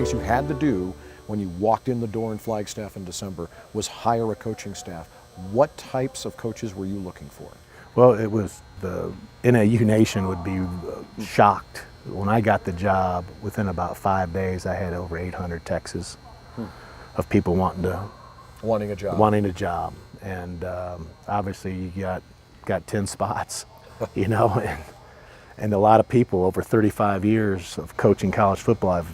things you had to do when you walked in the door in Flagstaff in December was hire a coaching staff. What types of coaches were you looking for? Well, it was the NAU Nation would be shocked. When I got the job, within about 5 days, I had over 800 texts of people wanting Wanting a job. wanting a job, and obviously you got 10 spots, you know, and a lot of people over 35 years of coaching college football.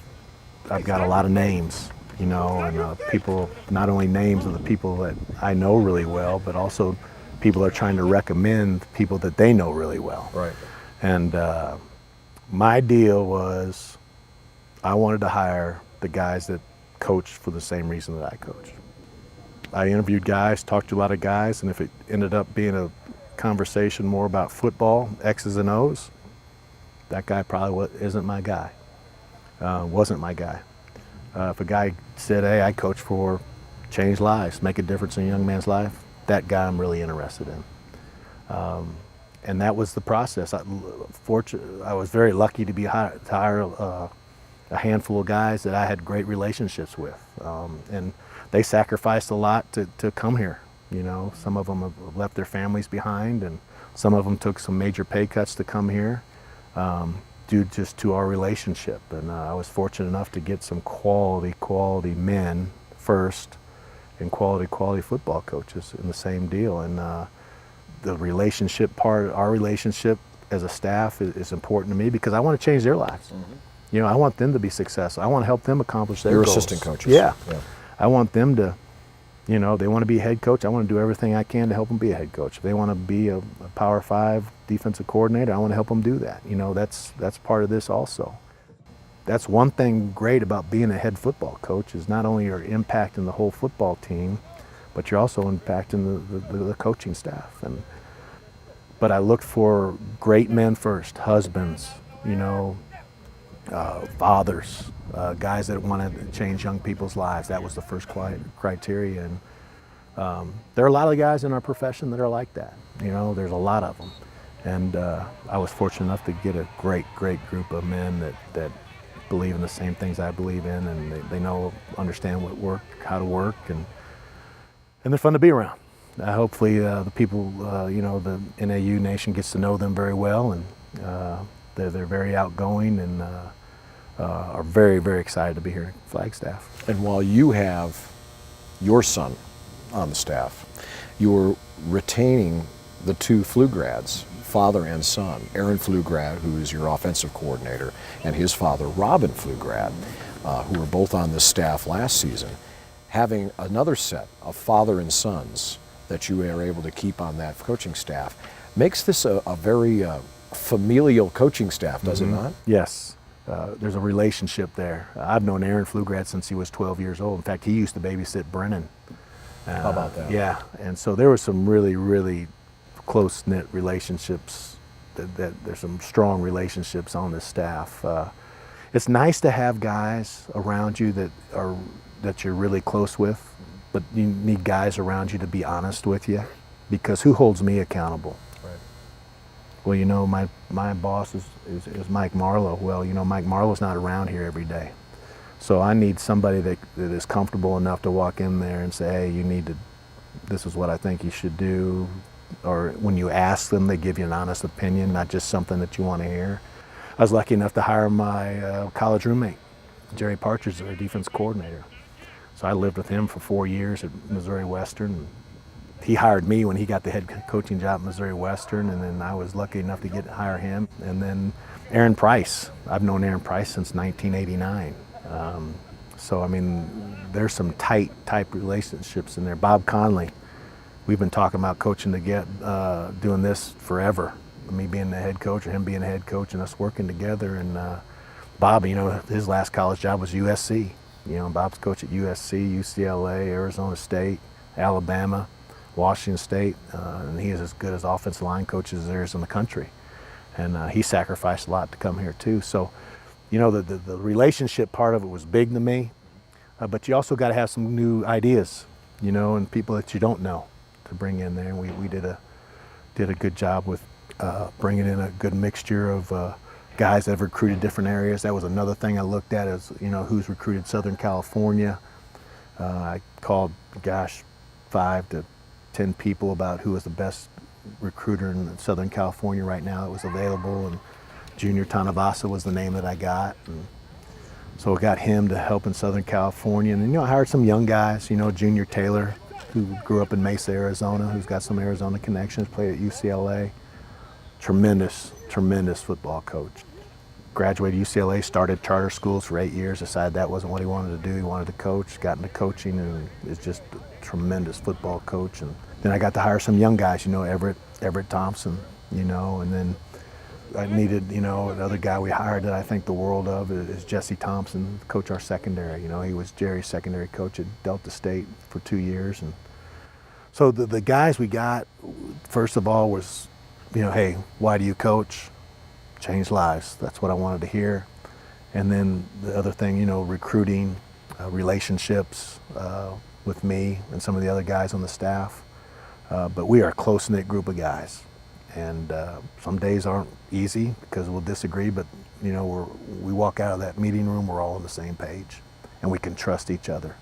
I've got a lot of names, you know, and people, not only names of the people that I know really well, but also people are trying to recommend people that they know really well. Right. And my deal was I wanted to hire the guys that coached for the same reason that I coach. I interviewed guys, talked to a lot of guys, and if it ended up being a conversation more about football, X's and O's, that guy probably isn't my guy, wasn't my guy. If a guy said, hey, I coach for change lives, make a difference in a young man's life, that guy I'm really interested in. And that was the process. I was very lucky to hire a handful of guys that I had great relationships with. And they sacrificed a lot to come here. You know, some of them have left their families behind, and some of them took some major pay cuts to come here due just to our relationship. And I was fortunate enough to get some quality men first, and quality football coaches in the same deal. And the relationship part, our relationship as a staff is important to me because I want to change their lives. Mm-hmm. You know, I want them to be successful. I want to help them accomplish their goals. Your assistant coaches. Yeah. I want them to, you know, they want to be a head coach. I want to do everything I can to help them be a head coach. If they want to be a Power 5 defensive coordinator, I want to help them do that. You know, that's part of this also. That's one thing great about being a head football coach is not only you're impacting the whole football team, but you're also impacting the coaching staff. But I looked for great men first, husbands, you know, fathers, guys that wanted to change young people's lives. That was the first criteria. And there are a lot of guys in our profession that are like that. You know, there's a lot of them. And I was fortunate enough to get a great group of men that believe in the same things I believe in, and they understand how to work, and they're fun to be around. Hopefully the people, you know, the NAU Nation gets to know them very well, and they're very outgoing and are very excited to be here at Flagstaff. And while you have your son on the staff, you're retaining the two Pflugrads, father and son, Aaron Pflugrad, who is your offensive coordinator, and his father, Robin Pflugrad, who were both on this staff last season. Having another set of father and sons that you are able to keep on that coaching staff makes this a very familial coaching staff, does it not? Yes. There's a relationship there. I've known Aaron Pflugrad since he was 12 years old. In fact, he used to babysit Brennan. How about that? Yeah, and so there were some really close-knit relationships. There's some strong relationships on this staff. It's nice to have guys around you that you're really close with, but you need guys around you to be honest with you, because who holds me accountable? Right. Well, you know, my boss is Mike Marlowe. Well, you know, Mike Marlowe's not around here every day. So I need somebody that is comfortable enough to walk in there and say, hey, this is what I think you should do. Or when you ask them, they give you an honest opinion, not just something that you want to hear. I was lucky enough to hire my college roommate, Jerry Partridge, our defense coordinator. So I lived with him for 4 years at Missouri Western. He hired me when he got the head coaching job at Missouri Western, and then I was lucky enough to hire him. And then Aaron Price. I've known Aaron Price since 1989. So, I mean, there's some tight relationships in there. Bob Conley. We've been talking about coaching doing this forever. Me being the head coach, or him being the head coach, and us working together. And Bob, you know, his last college job was USC. You know, Bob's coached at USC, UCLA, Arizona State, Alabama, Washington State, and he is as good as offensive line coaches as there is in the country. And he sacrificed a lot to come here too. So, you know, the relationship part of it was big to me, but you also got to have some new ideas, you know, and people that you don't know to bring in there. And we did a good job with bringing in a good mixture of guys that have recruited different areas. That was another thing I looked at is, who's recruited Southern California. I called, 5 to 10 people about who was the best recruiter in Southern California right now that was available, and Junior Tanavasa was the name that I got. And so I got him to help in Southern California. And then, I hired some young guys, Junior Taylor, who grew up in Mesa, Arizona, who's got some Arizona connections, played at UCLA. Tremendous football coach. Graduated UCLA, started charter schools for 8 years, decided that wasn't what he wanted to do. He wanted to coach, got into coaching, and is just a tremendous football coach. And then I got to hire some young guys, Everett Thompson, and then I needed, another guy we hired that I think the world of is Jesse Thompson, coach our secondary. He was Jerry's secondary coach at Delta State for 2 years. And so the guys we got, first of all, was, hey, why do you coach? Change lives. That's what I wanted to hear. And then the other thing, recruiting, relationships with me and some of the other guys on the staff. But we are a close-knit group of guys. And some days aren't easy because we'll disagree, but we walk out of that meeting room, we're all on the same page, and we can trust each other.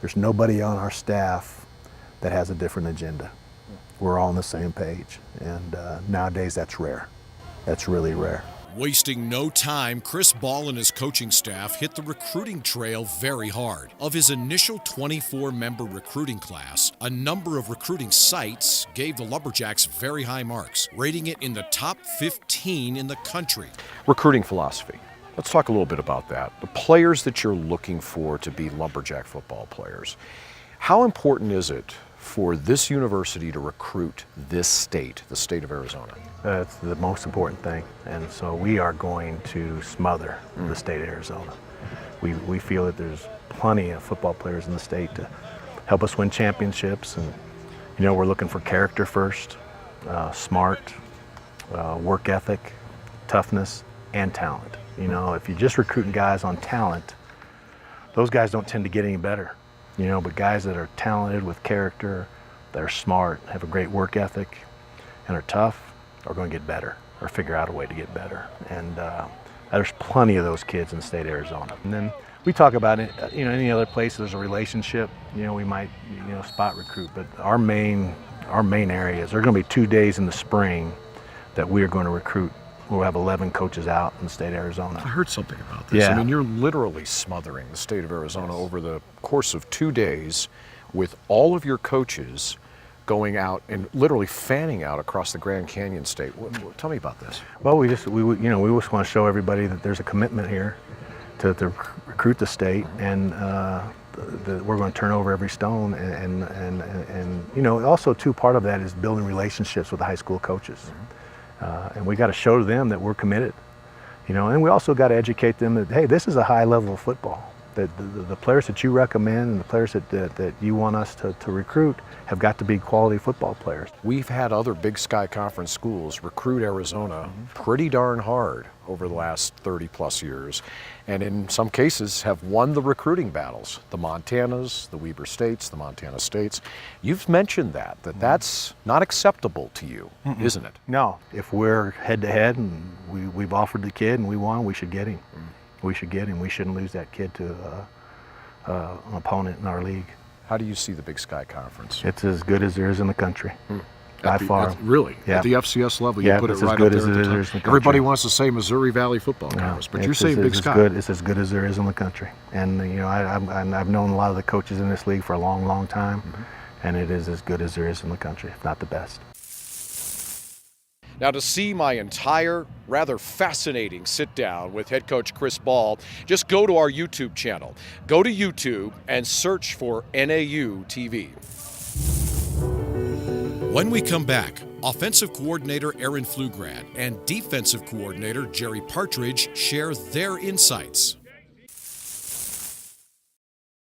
There's nobody on our staff that has a different agenda. We're all on the same page, and nowadays that's rare. That's really rare. Wasting no time, Chris Ball and his coaching staff hit the recruiting trail very hard. Of his initial 24-member recruiting class, a number of recruiting sites gave the Lumberjacks very high marks, rating it in the top 15 in the country. Recruiting philosophy. Let's talk a little bit about that. The players that you're looking for to be Lumberjack football players. How important is it for this university to recruit this state, the state of Arizona? That's the most important thing. And so we are going to smother the state of Arizona. We feel that there's plenty of football players in the state to help us win championships. And, we're looking for character first, smart, work ethic, toughness, and talent. If you're just recruiting guys on talent, those guys don't tend to get any better. But guys that are talented with character, that are smart, have a great work ethic, and are tough, are going to get better or figure out a way to get better. And there's plenty of those kids in the state of Arizona. And then we talk about it, any other place there's a relationship, we might, spot recruit. But our main areas, there are going to be 2 days in the spring that we are going to recruit. We'll have 11 coaches out in the state of Arizona. I heard something about this. Yeah. I mean, you're literally smothering the state of Arizona over the course of 2 days with all of your coaches going out and literally fanning out across the Grand Canyon state. Tell me about this. Well, we just want to show everybody that there's a commitment here to recruit the state, and we're going to turn over every stone. And also too, part of that is building relationships with the high school coaches. And we got to show them that we're committed, and we also got to educate them that, hey, this is a high level of football, that the players that you recommend and the players that you want us to recruit have got to be quality football players. We've had other Big Sky Conference schools recruit Arizona pretty darn hard over the last 30 plus years, and in some cases have won the recruiting battles. The Montanas, the Weber States, the Montana States. You've mentioned that's not acceptable to you, isn't it? No, if we're head to head and we've offered the kid and we won, we should get him. We should get him. We shouldn't lose that kid to an opponent in our league. How do you see the Big Sky Conference? It's as good as there is in the country. By far. Really? Yeah. At the FCS level, Yeah, you put it it's right as good up as there it at the is top. in the Everybody country. wants to say Missouri Valley Football Conference, but you're saying Big Sky. It's as good as there is in the country. And I've known a lot of the coaches in this league for a long, long time, and it is as good as there is in the country, if not the best. Now, to see my entire, rather fascinating sit-down with head coach Chris Ball, just go to our YouTube channel. Go to YouTube and search for NAU TV. When we come back, offensive coordinator Aaron Pflugrad and defensive coordinator Jerry Partridge share their insights.